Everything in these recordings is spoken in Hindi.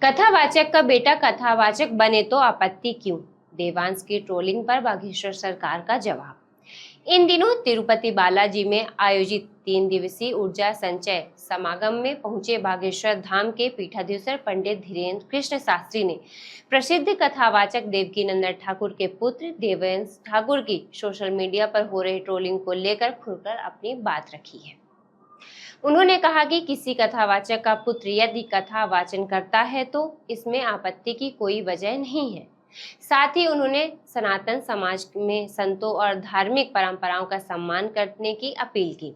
कथावाचक का बेटा कथावाचक बने तो आपत्ति क्यों? देवांश की ट्रोलिंग पर बागेश्वर सरकार का जवाब। इन दिनों तिरुपति बालाजी में आयोजित 3 दिवसीय ऊर्जा संचय समागम में पहुंचे बागेश्वर धाम के पीठाधीश्वर पंडित धीरेन्द्र कृष्ण शास्त्री ने प्रसिद्ध कथावाचक देवकीनंदन ठाकुर के पुत्र देवांश ठाकुर की सोशल मीडिया पर हो रही ट्रोलिंग को लेकर खुलकर अपनी बात रखी है। उन्होंने कहा कि किसी कथावाचक का पुत्र यदि कथा वाचन करता है तो इसमें आपत्ति की कोई वजह नहीं है। साथ ही उन्होंने सनातन समाज में संतों और धार्मिक परंपराओं का सम्मान करने की अपील की।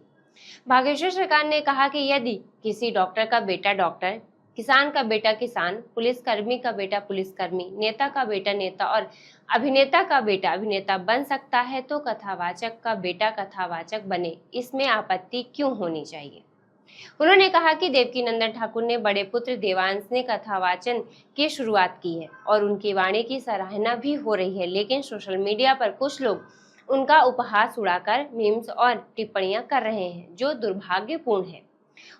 बागेश्वर सरकार ने कहा कि यदि किसी डॉक्टर का बेटा डॉक्टर, किसान का बेटा किसान, पुलिसकर्मी का बेटा पुलिसकर्मी, नेता का बेटा नेता और अभिनेता का बेटा अभिनेता बन सकता है तो कथावाचक का बेटा कथावाचक बने, इसमें आपत्ति क्यों होनी चाहिए। उन्होंने कहा कि देवकीनंदन ठाकुर ने बड़े पुत्र देवांश ने कथावाचन की शुरुआत की है और उनकी वाणी की सराहना भी हो रही है, लेकिन सोशल मीडिया पर कुछ लोग उनका उपहास उड़ाकर मीम्स और टिप्पणियां कर रहे हैं, जो दुर्भाग्यपूर्ण है।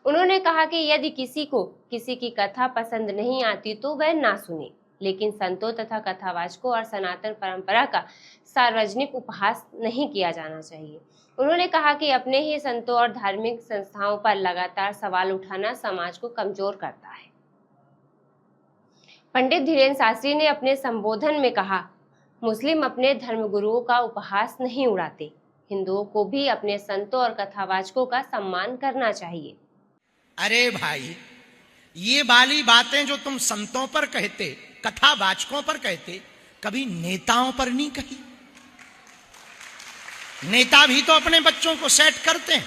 उन्होंने कहा कि यदि किसी को किसी की कथा पसंद नहीं आती तो वह ना सुने, लेकिन संतों तथा कथावाचकों और सनातन परंपरा का सार्वजनिक उपहास नहीं किया जाना चाहिए। उन्होंने कहा कि अपने ही संतों और धार्मिक संस्थाओं पर लगातार सवाल उठाना समाज को कमजोर करता है। पंडित धीरेन्द्र शास्त्री ने अपने संबोधन में कहा, मुस्लिम अपने धर्मगुरुओं का उपहास नहीं उड़ाते, हिंदुओं को भी अपने संतों और कथावाचकों का सम्मान करना चाहिए। अरे भाई, ये वाली बातें जो तुम संतों पर कहते, कथावाचकों पर कहते, कभी नेताओं पर नहीं कही। नेता भी तो अपने बच्चों को सेट करते हैं,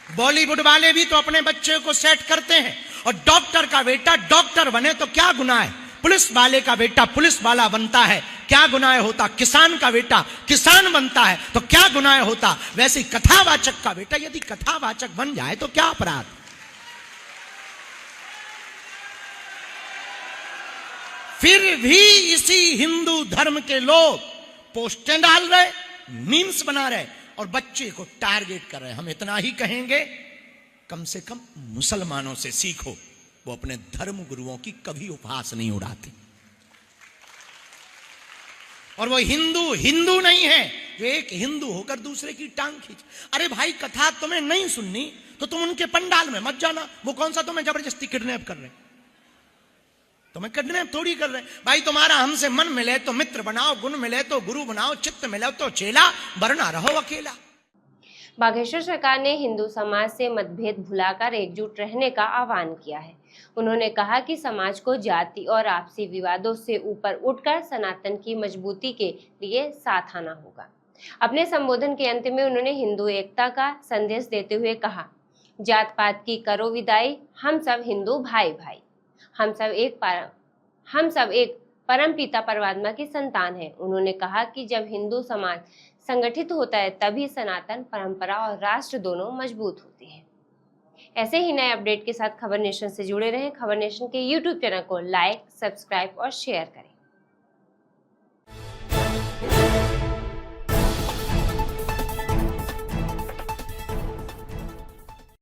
बॉलीवुड वाले भी तो अपने बच्चे को सेट करते हैं। और डॉक्टर का बेटा डॉक्टर बने तो क्या गुनाह है? पुलिस वाले का बेटा पुलिस वाला बनता है, क्या गुनाह होता? किसान का बेटा किसान बनता है तो क्या गुनाह होता? वैसे ही कथावाचक का बेटा यदि कथावाचक बन जाए तो क्या अपराध? फिर भी इसी हिंदू धर्म के लोग पोस्टें डाल रहे, मीम्स बना रहे और बच्चे को टारगेट कर रहे हैं। हम इतना ही कहेंगे, कम से कम मुसलमानों से सीखो, वो अपने धर्म गुरुओं की कभी उपहास नहीं उड़ाते। और वो हिंदू नहीं है जो एक हिंदू होकर दूसरे की टांग खींच। अरे भाई, कथा तुम्हें नहीं सुननी तो तुम उनके पंडाल में मत जाना। वो कौन सा तुम्हें जबरदस्ती किडनैप कर रहे हैं? तुम्हें किडनैप थोड़ी कर रहे हैं भाई। तुम्हारा हमसे मन मिले तो मित्र बनाओ, गुण मिले तो गुरु बनाओ, चित्त मिले तो चेला, वरना रहो अकेला। बागेश्वर सरकार ने हिंदू समाज से मतभेद भुलाकर एकजुट रहने का आह्वान किया है। उन्होंने कहा कि समाज को जाति और आपसी विवादों से ऊपर उठकर सनातन की मजबूती के लिए साथ आना होगा। अपने संबोधन के अंत में उन्होंने हिंदू एकता का संदेश देते हुए कहा, जात पात की करो विदाई, हम सब हिंदू भाई भाई, हम सब एक परम पिता परमात्मा की संतान है। उन्होंने कहा कि जब हिंदू समाज संगठित होता है तभी सनातन परंपरा और राष्ट्र दोनों मजबूत होते हैं। ऐसे ही नए अपडेट के साथ खबर नेशन से जुड़े रहें। खबर नेशन के YouTube चैनल को लाइक, सब्सक्राइब और शेयर करें।